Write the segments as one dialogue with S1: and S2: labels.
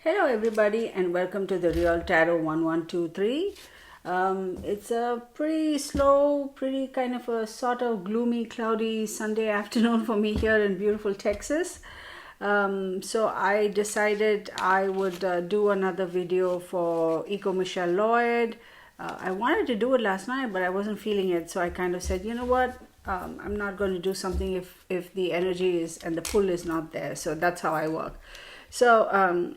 S1: Hello everybody and welcome to the Real Tarot 1123. It's a pretty slow, pretty kind of a sort of gloomy, cloudy Sunday afternoon for me here in beautiful Texas. So I decided I would do another video for Echo Michele Lloyd. I wanted to do it last night, but I wasn't feeling it. So I kind of said, you know what? I'm not going to do something if the energy is and the pull is not there. So that's how I work. So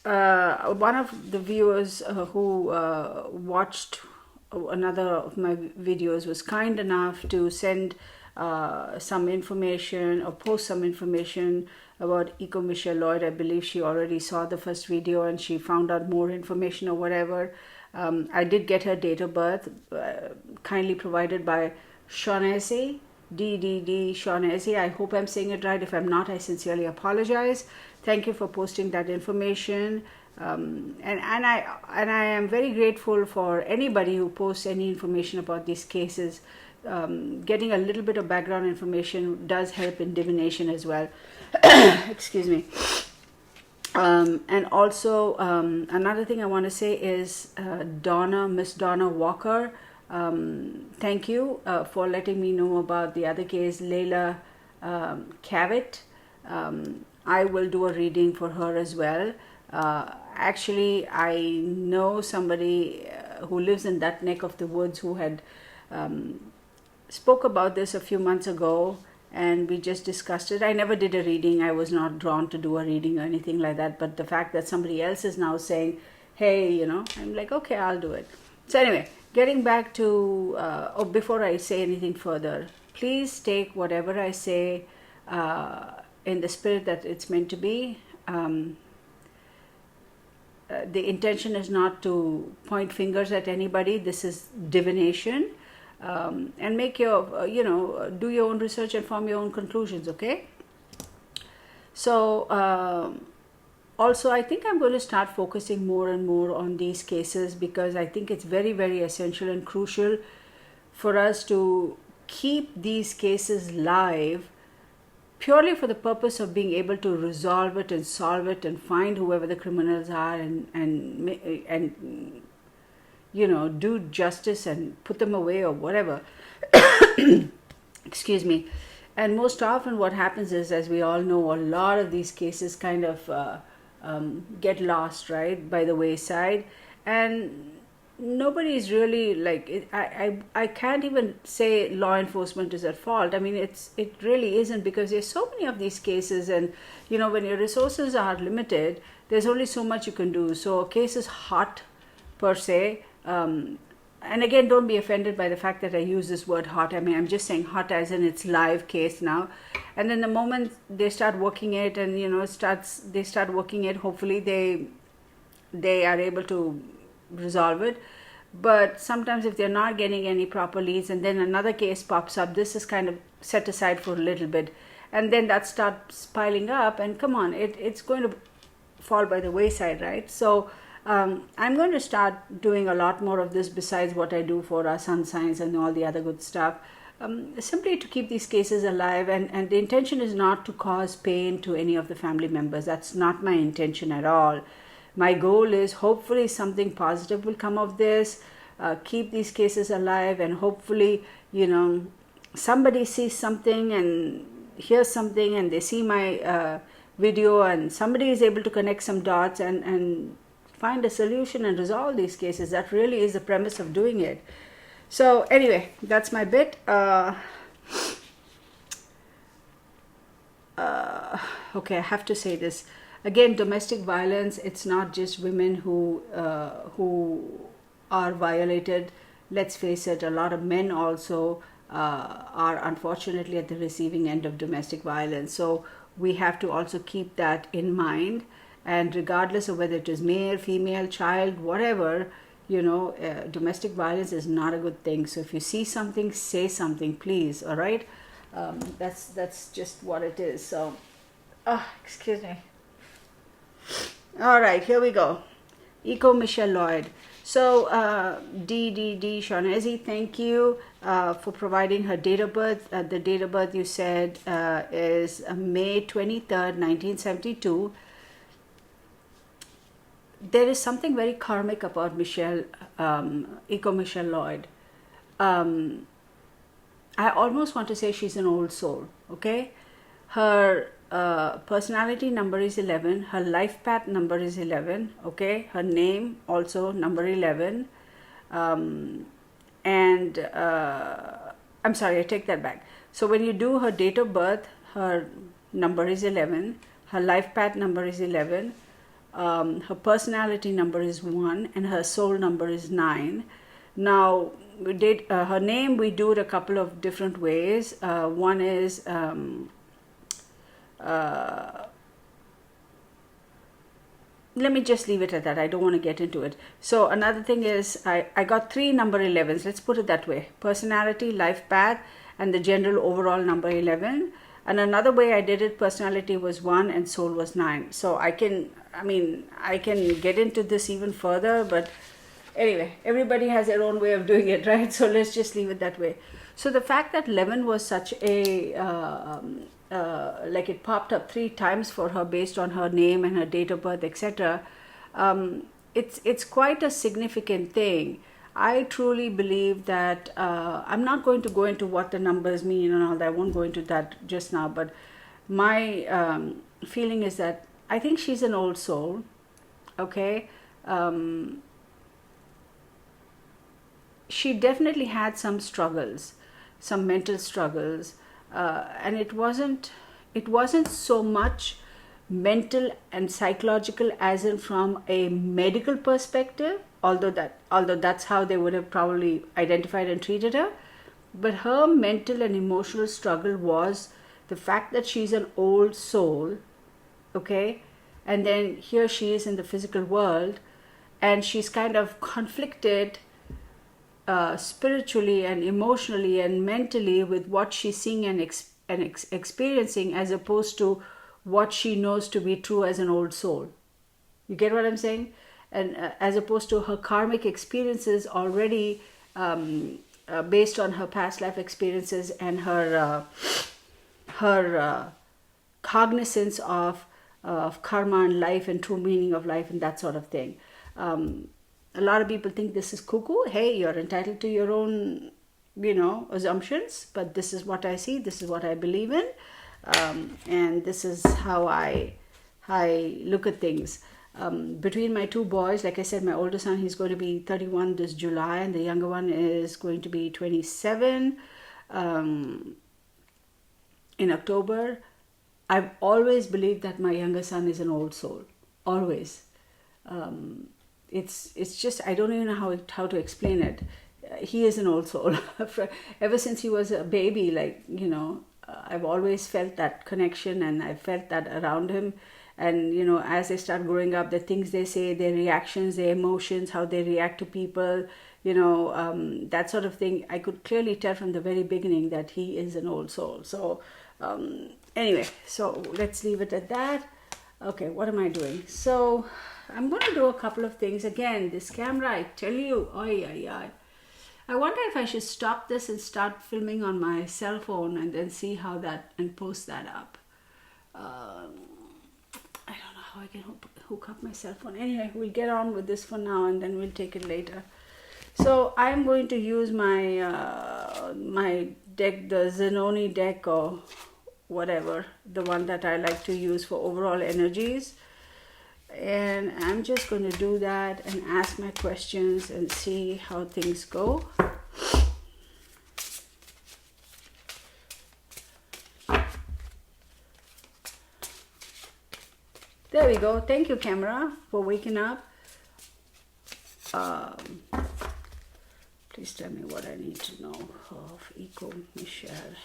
S1: one of the viewers who watched another of my videos was kind enough to send some information or post some information about Echo Michele Lloyd. I believe she already saw the first video and she found out more information or whatever. I did get her date of birth, kindly provided by Shaughnessy, DDD Shaughnessy. I hope I'm saying it right. If I'm not, I sincerely apologize. Thank you for posting that information. And I am very grateful for anybody who posts any information about these cases. Getting a little bit of background information does help in divination as well. Excuse me. And also another thing I want to say is Miss Donna Walker. Thank you for letting me know about the other case, Layla Cavett. I will do a reading for her as well. Actually, I know somebody who lives in that neck of the woods who had spoke about this a few months ago, and we just discussed it. I never did a reading. I was not drawn to do a reading or anything like that. But the fact that somebody else is now saying, hey, I'm like, okay, I'll do it. So anyway, getting back to, before I say anything further, please take whatever I say in the spirit that it's meant to be. The intention is not to point fingers at anybody. This is divination. And make your, do your own research and form your own conclusions, okay? So, also, I think I'm going to start focusing more and more on these cases because I think it's very, very essential and crucial for us to keep these cases live purely for the purpose of being able to resolve it and solve it and find whoever the criminals are and do justice and put them away or whatever. Excuse me. And most often what happens is, as we all know, a lot of these cases kind of get lost, right, by the wayside. And nobody is really like, I can't even say law enforcement is at fault. I mean, it really isn't, because there's so many of these cases, and when your resources are limited, there's only so much you can do. So a case is hot per se. And again, don't be offended by the fact that I use this word hot. I mean, I'm just saying hot as in it's live case now. And then the moment they start working it, and they start working it, hopefully they are able to resolve it. But sometimes if they're not getting any proper leads, and then another case pops up, this is kind of set aside for a little bit, and then that starts piling up, and come on, it's going to fall by the wayside, right? So I'm going to start doing a lot more of this besides what I do for our sun signs and all the other good stuff, simply to keep these cases alive. And the intention is not to cause pain to any of the family members. That's not my intention at all. My goal is hopefully something positive will come of this, keep these cases alive, and hopefully, somebody sees something and hears something, and they see my video, and somebody is able to connect some dots and find a solution and resolve these cases. That really is the premise of doing it. So anyway, that's my bit. Okay, I have to say this. Again, domestic violence, it's not just women who are violated. Let's face it, a lot of men also are unfortunately at the receiving end of domestic violence. So we have to also keep that in mind. And regardless of whether it is male, female, child, whatever, domestic violence is not a good thing. So if you see something, say something, please. All right, that's just what it is. So, excuse me. All right, here we go. Echo Michele Lloyd. So, DDD Shaughnessy, thank you for providing her date of birth. The date of birth you said is May 23rd, 1972. there is something very karmic about Echo Michele Lloyd. Um, I almost want to say she's an old soul, okay? Her personality number is 11. Her life path number is 11, okay? Her name also number 11. Um, and I'm sorry, I take that back. So when you do her date of birth, her number is 11. Her life path number is 11. Her personality number is 1, and her soul number is 9. Now, we did her name. We do it a couple of different ways. One is let me just leave it at that. I don't want to get into it. So another thing is I got 3 number 11s. Let's put it that way: personality, life path, and the general overall number 11. And another way I did it, personality was 1 and soul was 9. So I can get into this even further, but anyway, everybody has their own way of doing it, right? So let's just leave it that way. So the fact that 11 was such a like it popped up 3 times for her based on her name and her date of birth, etc. It's quite a significant thing. I truly believe that I'm not going to go into what the numbers mean and all that. I won't go into that just now, but my feeling is that I think she's an old soul, okay? She definitely had some struggles, some mental struggles, and it wasn't so much mental and psychological as in from a medical perspective, although that's how they would have probably identified and treated her. But her mental and emotional struggle was the fact that she's an old soul, okay, and then here she is in the physical world, and she's kind of conflicted spiritually and emotionally and mentally with what she's seeing and experiencing, as opposed to what she knows to be true as an old soul. You get what I'm saying? And as opposed to her karmic experiences already based on her past life experiences and her cognizance of karma and life and true meaning of life and that sort of thing. A lot of people think this is cuckoo. Hey, you're entitled to your own, assumptions, but this is what I see, this is what I believe in, and this is how I look at things. Between my 2 boys, like I said, my older son, he's going to be 31 this July, and the younger one is going to be 27 in October. I've always believed that my younger son is an old soul, always. It's just, I don't even know how to explain it. He is an old soul. Ever since he was a baby, I've always felt that connection, and I felt that around him. And as they start growing up, the things they say, their reactions, their emotions, how they react to people, that sort of thing, I could clearly tell from the very beginning that he is an old soul. So anyway, so let's leave it at that. Okay, what am I doing? So I'm going to do a couple of things. Again, this camera, I tell you, I wonder if I should stop this and start filming on my cell phone and then see how that, and post that up. I don't know how I can hook up my cell phone. Anyway, we'll get on with this for now, and then we'll take it later. So I'm going to use my my deck, the Zanoni deck or whatever, the one that I like to use for overall energies. And I'm just going to do that and ask my questions and see how things go. There we go. Thank you, camera, for waking up. Please tell me what I need to know of Echo Michele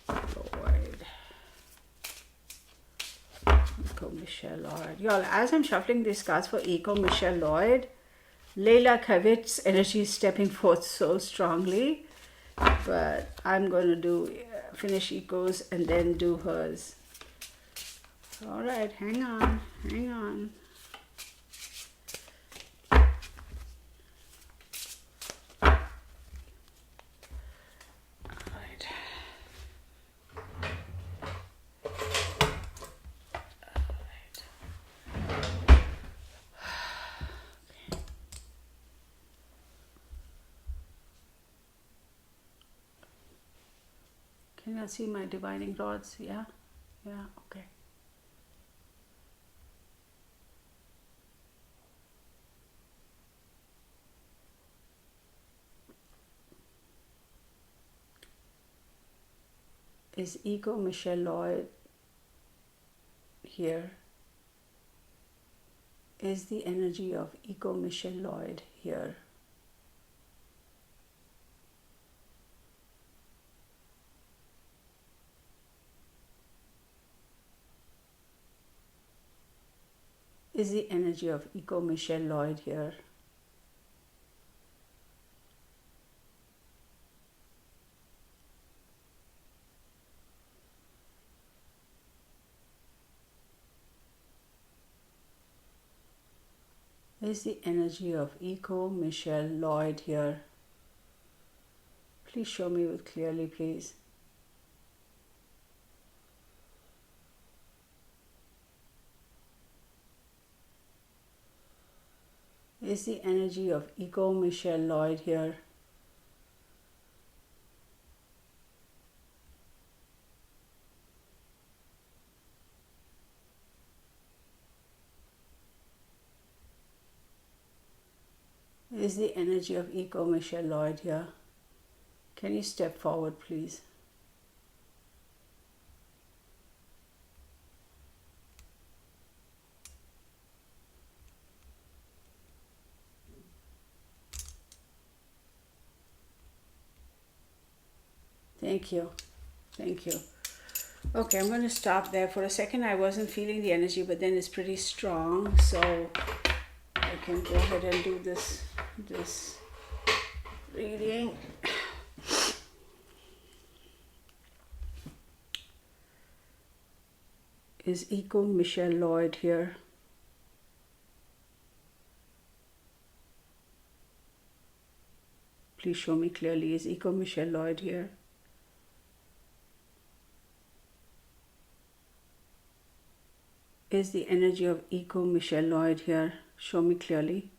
S1: Lloyd. Echo Michele Lloyd. Y'all, as I'm shuffling these cards for Echo Michele Lloyd, Layla Kavitz's energy is stepping forth so strongly. But I'm going to do finish Echo's and then do hers. All right, hang on. Can you see my divining rods? Yeah, yeah, okay. Is Echo Michele Lloyd here? Is the energy of Echo Michele Lloyd here? Is the energy of Echo Michele Lloyd here? Is the energy of Echo Michele Lloyd here? Please show me with clearly, please. Is the energy of Echo Michele Lloyd here? Is the energy of Echo Michele Lloyd here? Can you step forward, please? Thank you. Thank you. Okay, I'm going to stop there. For a second, I wasn't feeling the energy, but then it's pretty strong. So I can go ahead and do this reading. Is Echo Michele Lloyd here? Please show me clearly. Is Echo Michele Lloyd here? Is the energy of Echo Michele Lloyd here? Show me clearly.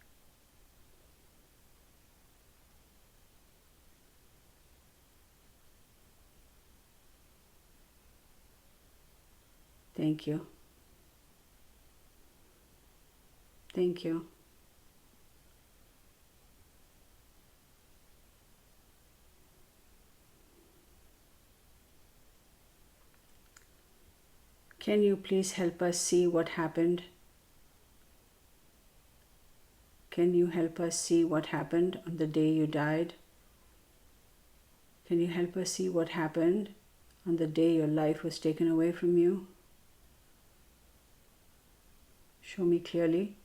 S1: Thank you. Thank you. Can you please help us see what happened? Can you help us see what happened on the day you died? Can you help us see what happened on the day your life was taken away from you? Show me clearly.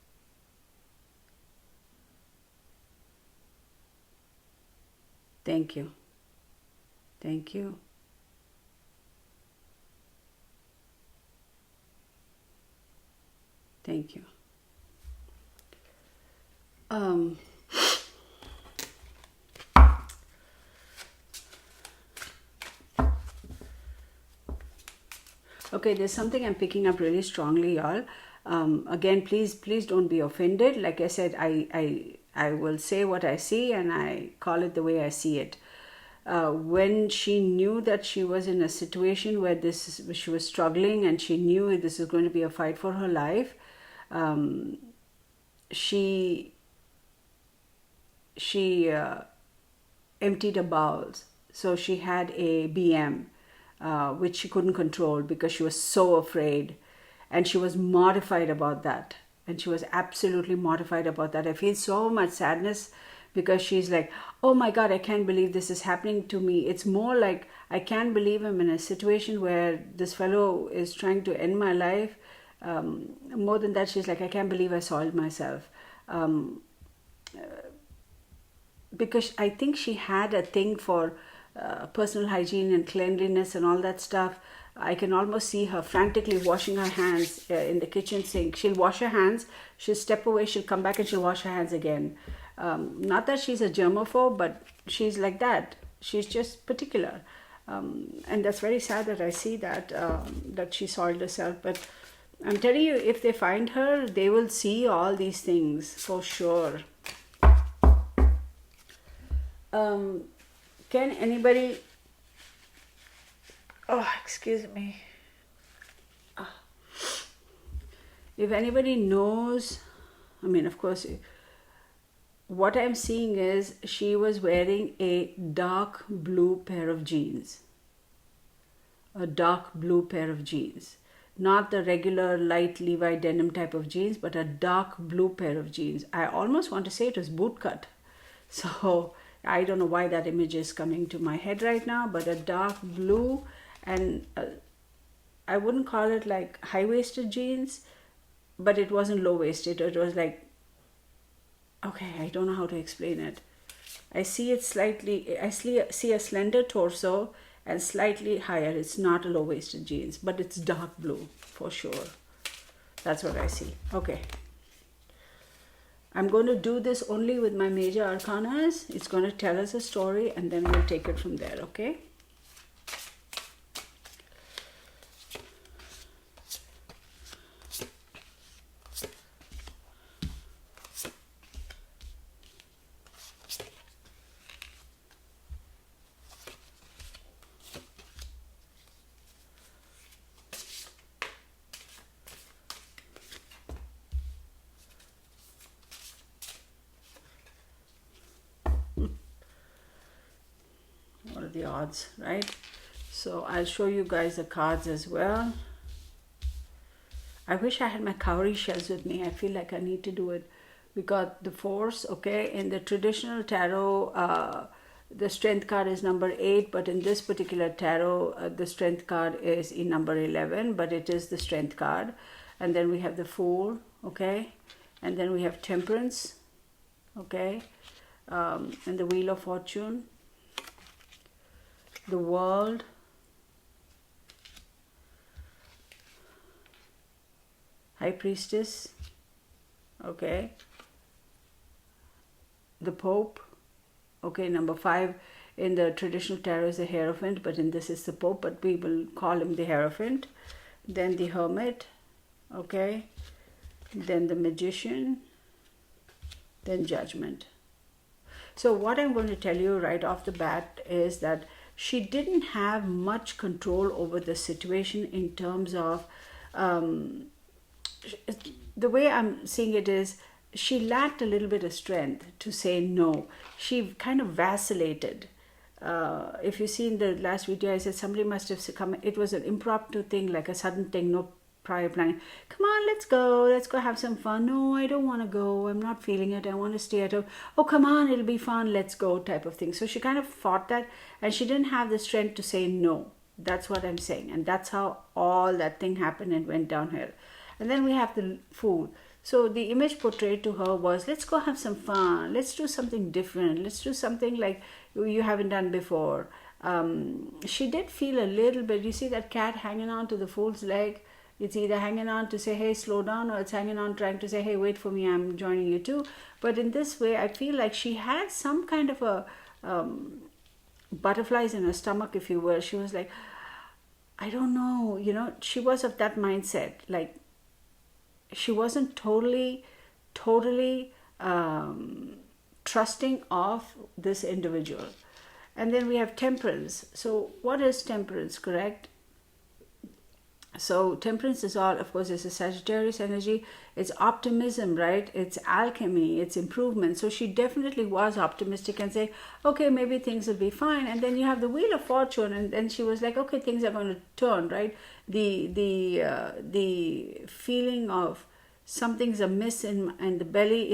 S1: Thank you. Thank you. Thank you. Okay, there's something I'm picking up really strongly, y'all. Again, please don't be offended. Like I said, I will say what I see and I call it the way I see it. When she knew that she was in a situation where she was struggling and she knew this is going to be a fight for her life, she emptied her bowels. So she had a BM, which she couldn't control because she was so afraid. And she was mortified about that. And she was absolutely mortified about that. I feel so much sadness because she's like, oh my God, I can't believe this is happening to me. It's more like, I can't believe I'm in a situation where this fellow is trying to end my life. More than that, she's like, I can't believe I soiled myself. Because I think she had a thing for personal hygiene and cleanliness and all that stuff. I can almost see her frantically washing her hands in the kitchen sink. She'll wash her hands, she'll step away, she'll come back and she'll wash her hands again. Not that she's a germaphobe, but she's like that. She's just particular. And that's very sad that I see that, that she soiled herself. But I'm telling you, if they find her, they will see all these things for sure. Can anybody Oh, excuse me. If anybody knows, I mean, of course, what I'm seeing is she was wearing a dark blue pair of jeans. A dark blue pair of jeans. Not the regular light Levi denim type of jeans, but a dark blue pair of jeans. I almost want to say it was bootcut. So I don't know why that image is coming to my head right now, but a dark blue, and I wouldn't call it like high-waisted jeans, but it wasn't low-waisted. It was like, okay, I don't know how to explain it. I see it slightly, I see a slender torso and slightly higher. It's not a low-waisted jeans, but it's dark blue for sure. That's what I see. Okay. I'm going to do this only with my major arcanas. It's going to tell us a story and then we'll take it from there, okay? What are the odds, right? So I'll show you guys the cards as well. I wish I had my cowrie shells with me. I feel like I need to do it. We got the Force, okay? In the traditional tarot, the Strength card is number 8, but in this particular tarot, the Strength card is in number 11, but it is the Strength card. And then we have the Fool, okay? And then we have Temperance, okay? And the Wheel of Fortune, the World, High Priestess, okay, the Pope, okay, number 5 in the traditional tarot is the Hierophant, but in this is the Pope, but we will call him the Hierophant. Then the Hermit, okay, then the Magician, then Judgment. So what I'm going to tell you right off the bat is that she didn't have much control over the situation in terms of the way I'm seeing it is she lacked a little bit of strength to say no. She kind of vacillated. If you see in the last video, I said somebody must have come. It was an impromptu thing, like a sudden thing, no prior planning. Come on, let's go have some fun. No, I don't want to go. I'm not feeling it. I want to stay at home. Oh, come on, it'll be fun. Let's go, type of thing. So she kind of fought that, and she didn't have the strength to say no. That's what I'm saying, and that's how all that thing happened and went downhill. And then we have the Fool. So the image portrayed to her was, let's go have some fun. Let's do something different. Let's do something like you haven't done before. She did feel a little bit, you see that cat hanging on to the Fool's leg? It's either hanging on to say, hey, slow down, or it's hanging on trying to say, hey, wait for me, I'm joining you too. But in this way, I feel like she had some kind of a butterflies in her stomach, if you will. She was like, I don't know, she was of that mindset. Like, she wasn't totally trusting of this individual. And then we have Temperance. So what is Temperance, correct? So Temperance is all, of course, it's a Sagittarius energy. It's optimism, right? It's alchemy, it's improvement. So she definitely was optimistic and say, okay, maybe things will be fine. And then you have the Wheel of Fortune, and then she was like, okay, things are going to turn, right? The feeling of something's amiss in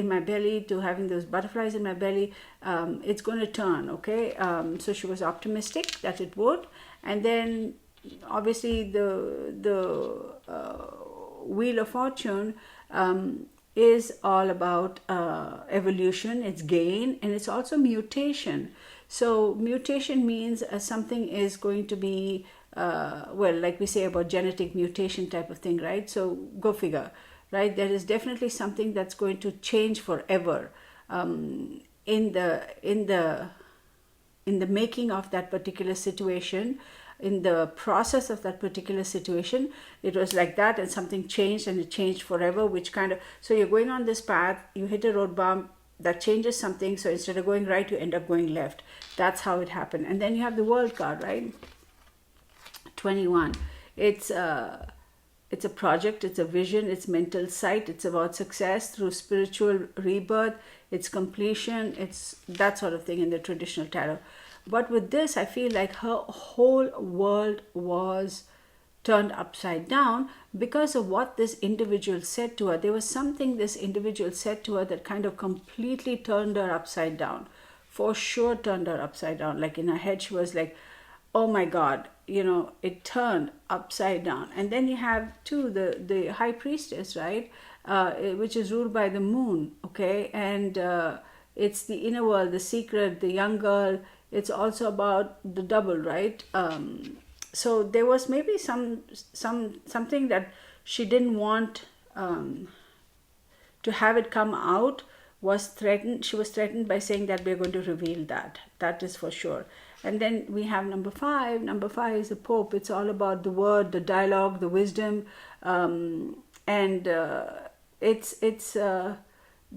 S1: my belly, to having those butterflies in my belly, it's going to turn, okay? So she was optimistic that it would. And then obviously the Wheel of Fortune is all about evolution, it's gain, and it's also mutation. So mutation means something is going to be like we say about genetic mutation type of thing, right? So go figure, right? There is definitely something that's going to change forever in the making of that particular situation. In the process of that particular situation, it was like that, and something changed, and it changed forever, which kind of, so you're going on this path, you hit a road bump, that changes something, so instead of going right, you end up going left. That's how it happened. And then you have the World card, right? 21. It's a project, it's a vision, it's mental sight, it's about success through spiritual rebirth, it's completion, it's that sort of thing in the traditional tarot. But with this, I feel like her whole world was turned upside down because of what this individual said to her. There was something this individual said to her that kind of completely turned her upside down. For sure turned her upside down. Like in her head, she was like, oh my God, it turned upside down. And then you have too the high priestess, right? Which is ruled by the moon, okay? And it's the inner world, the secret, the young girl. It's also about the double, right? So there was maybe something that she didn't want to have it come out, was threatened. She was threatened by saying that we're going to reveal that is for sure. And then we have number 5. Number 5 is the Pope. It's all about the word, the dialogue, the wisdom, and it's the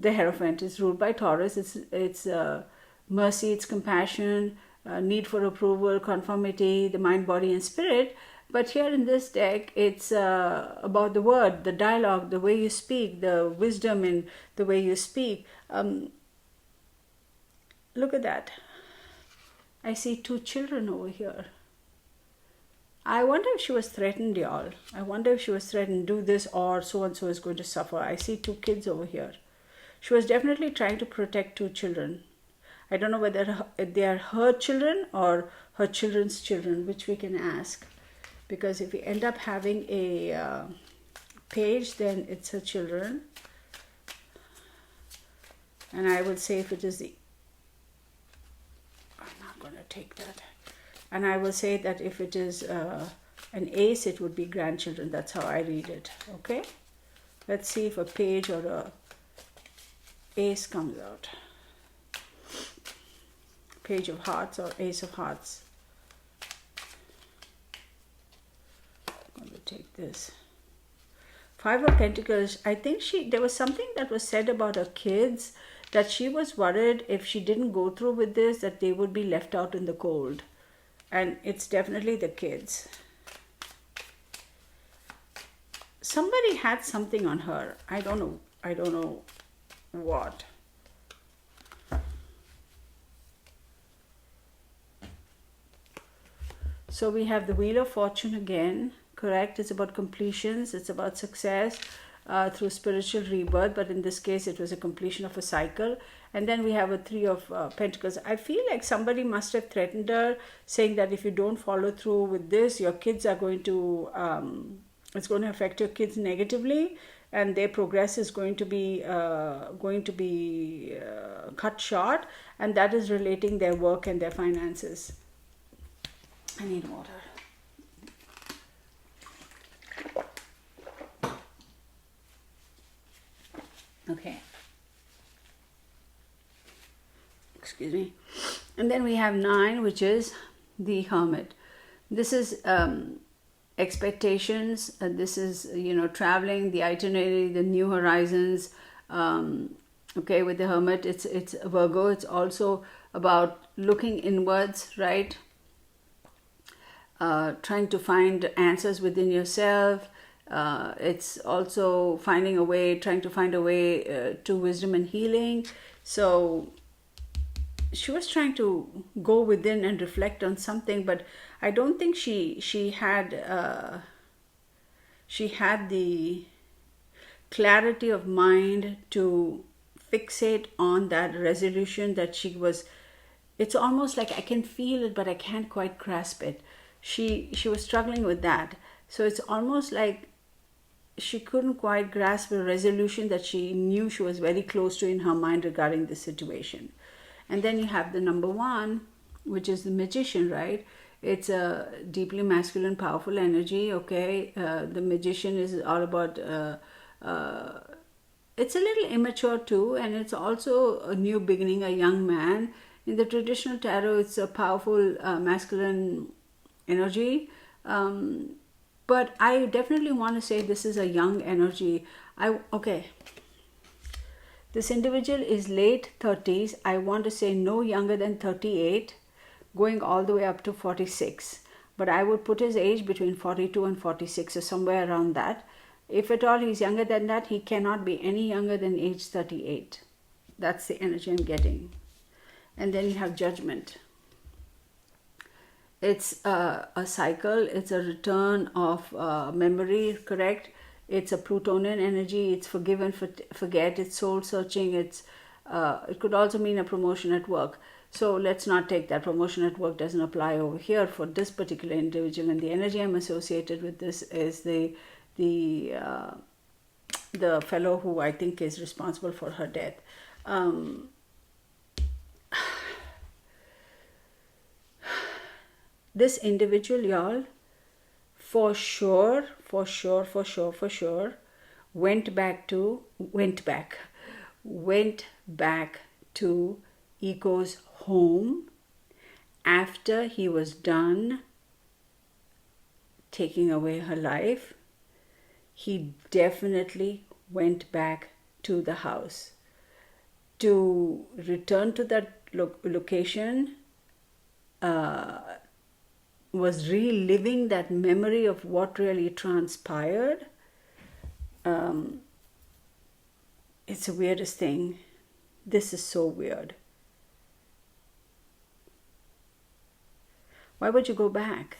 S1: Hierophant is ruled by Taurus. It's mercy, it's compassion, need for approval, conformity, the mind, body, and spirit. But here in this deck, it's about the word, the dialogue, the way you speak, the wisdom in the way you speak. Look at that. I see 2 children over here. I wonder if she was threatened, y'all. I wonder if she was threatened, do this or so-and-so is going to suffer. I see 2 kids over here. She was definitely trying to protect 2 children. I don't know whether they are her children or her children's children, which we can ask. Because if we end up having a page, then it's her children. And I would say if it is I'm not going to take that. And I will say that if it is an ace, it would be grandchildren. That's how I read it. Okay? Let's see if a page or a ace comes out. Page of Hearts or Ace of Hearts. I'm going to take this. 5 of Pentacles. I think there was something that was said about her kids, that she was worried if she didn't go through with this, that they would be left out in the cold. And it's definitely the kids. Somebody had something on her. I don't know what. So we have the Wheel of Fortune again, correct? It's about completions, it's about success through spiritual rebirth, but in this case it was a completion of a cycle. And then we have a 3 of Pentacles. I feel like somebody must have threatened her, saying that if you don't follow through with this, your kids are going to, it's going to affect your kids negatively, and their progress is going to be cut short, and that is relating their work and their finances. I need water. Okay. Excuse me. And then we have 9, which is the Hermit. This is expectations. This is, traveling, the itinerary, the new horizons. Okay, with the Hermit, it's Virgo. It's also about looking inwards, right? Trying to find answers within yourself. It's also finding a way, trying to find a way to wisdom and healing. So she was trying to go within and reflect on something, but I don't think she had the clarity of mind to fixate on that resolution that she was. It's almost like I can feel it, but I can't quite grasp it. She was struggling with that. So it's almost like she couldn't quite grasp a resolution that she knew she was very close to in her mind regarding the situation. And then you have the number 1, which is the Magician, right? It's a deeply masculine, powerful energy, okay? The Magician is all about, it's a little immature too, and it's also a new beginning, a young man. In the traditional tarot, it's a powerful masculine energy, but I definitely want to say this is a young energy. This individual is late 30s. I want to say no younger than 38, going all the way up to 46. but I would put his age between 42 and 46, or somewhere around that. If at all he's younger than that, he cannot be any younger than age 38. That's the energy I'm getting. And then you have Judgment. It's a cycle, it's a return of memory, correct? It's a Plutonian energy, it's forgive and forget, it's soul searching, it could also mean a promotion at work. So let's not take that. Promotion at work doesn't apply over here for this particular individual. And the energy I'm associated with this is the fellow who I think is responsible for her death. This individual, y'all, for sure, went back to Echo's home after he was done taking away her life. He definitely went back to the house. To return to that location was reliving that memory of what really transpired. It's the weirdest thing. This is so weird. Why would you go back?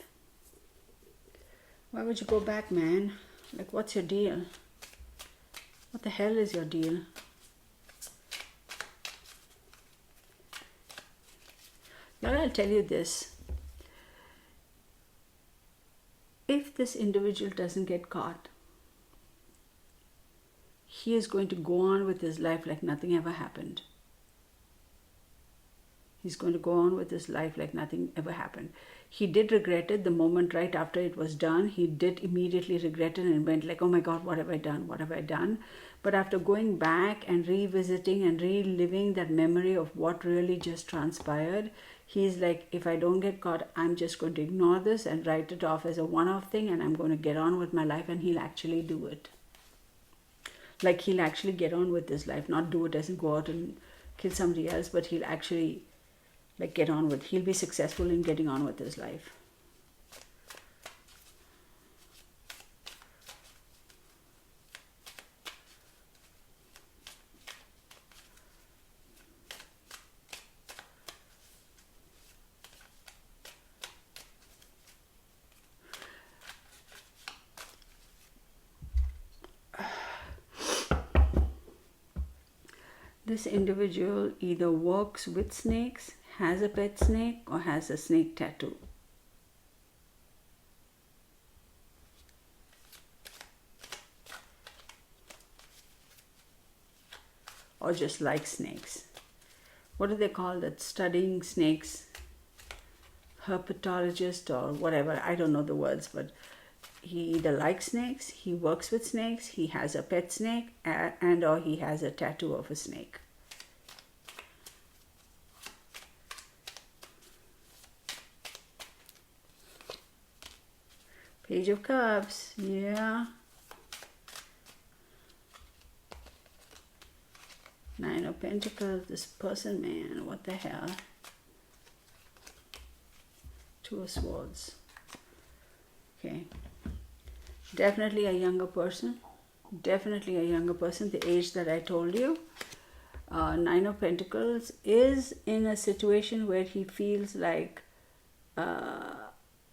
S1: Why would you go back, man? Like, what's your deal? What the hell is your deal? Now I'll tell you this. If this individual doesn't get caught, he is going to go on with his life like nothing ever happened. He's going to go on with his life like nothing ever happened. He did regret it the moment right after it was done. He did immediately regret it and went like, oh my God, what have I done? What have I done? But after going back and revisiting and reliving that memory of what really just transpired, he's like, if I don't get caught, I'm just going to ignore this and write it off as a one-off thing, and I'm going to get on with my life. And he'll actually do it. Like, he'll actually get on with his life, not do it as in go out and kill somebody else, but he'll actually he'll be successful in getting on with his life. This individual either works with snakes, has a pet snake, or has a snake tattoo. Or just like snakes. What do they call that? Studying snakes? Herpetologist or whatever. I don't know the words, but he either likes snakes, he works with snakes, he has a pet snake, and or he has a tattoo of a snake. Page of Cups, yeah. Nine of Pentacles, this person, man, what the hell? Two of Swords. Okay. Definitely a younger person. Definitely a younger person, the age that I told you. Nine of Pentacles is in a situation where he feels like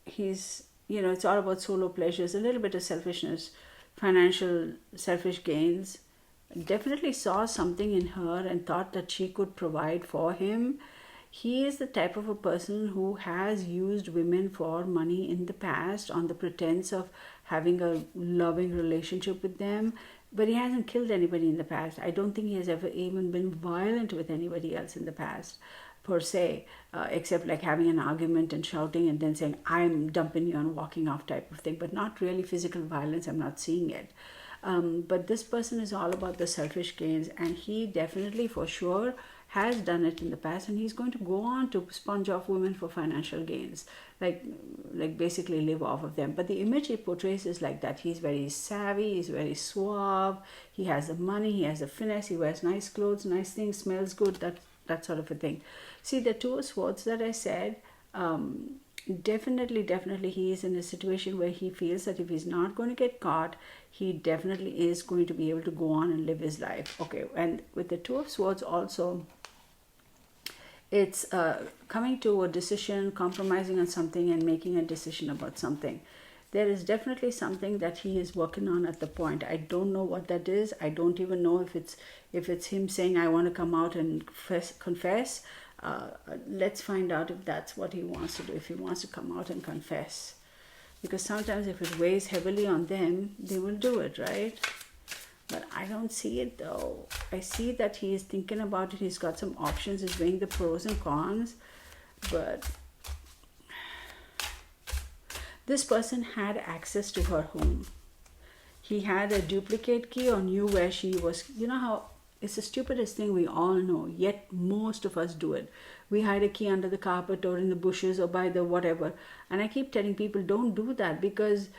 S1: he's, it's all about solo pleasures, a little bit of selfishness, financial selfish gains. Definitely saw something in her and thought that she could provide for him. He is the type of a person who has used women for money in the past on the pretense of having a loving relationship with them, but he hasn't killed anybody in the past. I don't think he has ever even been violent with anybody else in the past, per se, except like having an argument and shouting and then saying, I'm dumping you and walking off type of thing, but not really physical violence. I'm not seeing it. But this person is all about the selfish gains, and he definitely for sure has done it in the past, and he's going to go on to sponge off women for financial gains, like basically live off of them. But the image he portrays is like that. He's very savvy, he's very suave, he has the money, he has the finesse, he wears nice clothes, nice things, smells good, that sort of a thing. See, the Two of Swords that I said, Definitely, he is in a situation where he feels that if he's not going to get caught, he definitely is going to be able to go on and live his life. Okay, and with the Two of Swords also, it's coming to a decision, compromising on something, and making a decision about something. There is definitely something that he is working on at the point. I don't know what that is. I don't even know if it's him saying, I want to come out and confess. Let's find out if that's what he wants to do, if he wants to come out and confess. Because sometimes if it weighs heavily on them, they will do it, right? But I don't see it though. I see that he is thinking about it. He's got some options. He's weighing the pros and cons. But this person had access to her home. He had a duplicate key or knew where she was. You know how it's the stupidest thing we all know, yet most of us do it. We hide a key under the carpet or in the bushes or by the whatever. And I keep telling people, don't do that, because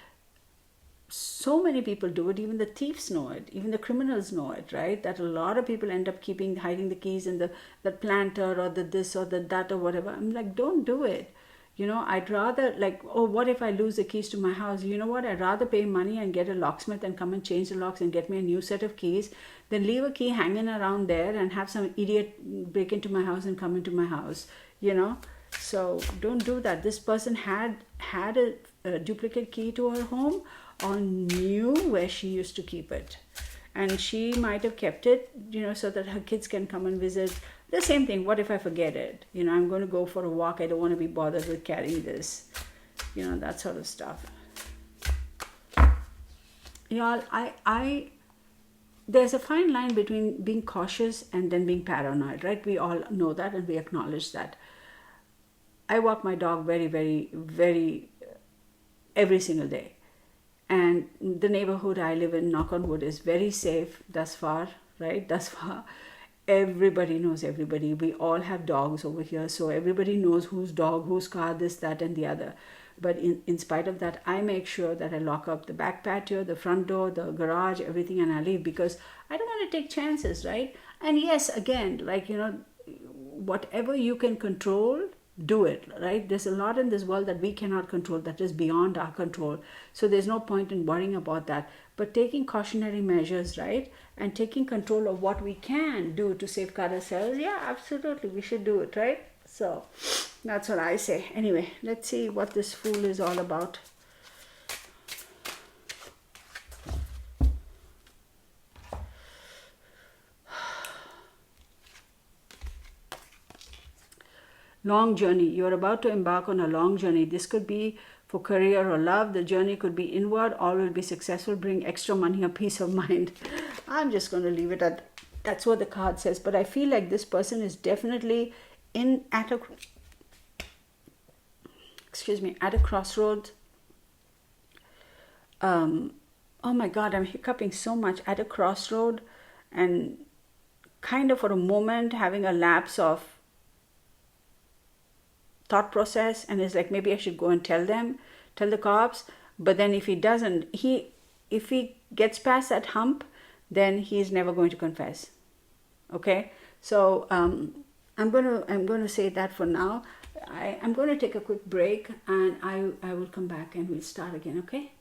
S1: so many people do it. Even the thieves know it, even the criminals know it, right? That a lot of people end up hiding the keys in the planter or the this or the that or whatever. I'm like, don't do it. I'd rather, like, oh, what if I lose the keys to my house? You know what? I'd rather pay money and get a locksmith and come and change the locks and get me a new set of keys than leave a key hanging around there and have some idiot break into my house and come into my house. So don't do that. This person had a duplicate key to her home, or knew where she used to keep it, and she might have kept it, so that her kids can come and visit. The same thing, what if I forget it? I'm going to go for a walk, I don't want to be bothered with carrying this, that sort of stuff. Y'all, I there's a fine line between being cautious and then being paranoid, right? We all know that and we acknowledge that. I walk my dog very, very, very every single day. And the neighborhood I live in, knock on wood, is very safe thus far, right? Thus far. Everybody knows everybody. We all have dogs over here, so everybody knows whose dog, whose car, this, that, and the other. But in spite of that, I make sure that I lock up the back patio, the front door, the garage, everything, and I leave, because I don't want to take chances, right? And yes, again, like, whatever you can control, do it, right? There's a lot in this world that we cannot control, that is beyond our control. So there's no point in worrying about that. But taking cautionary measures, right? And taking control of what we can do to safeguard ourselves, yeah, absolutely, we should do it, right? So that's what I say. Anyway, let's see what this Fool is all about. Long journey. You're about to embark on a long journey. This could be for career or love. The journey could be inward. All will be successful. Bring extra money or peace of mind. I'm just going to leave it at that's what the card says. But I feel like this person is definitely at a crossroads. Oh my God, I'm hiccuping so much. At a crossroad, and kind of for a moment having a lapse of thought process, and is like, maybe I should go and tell the cops. But then if he doesn't, if he gets past that hump, then he's never going to confess. Okay, so I'm going to say that for now. I'm going to take a quick break, and I will come back and we'll start again. Okay.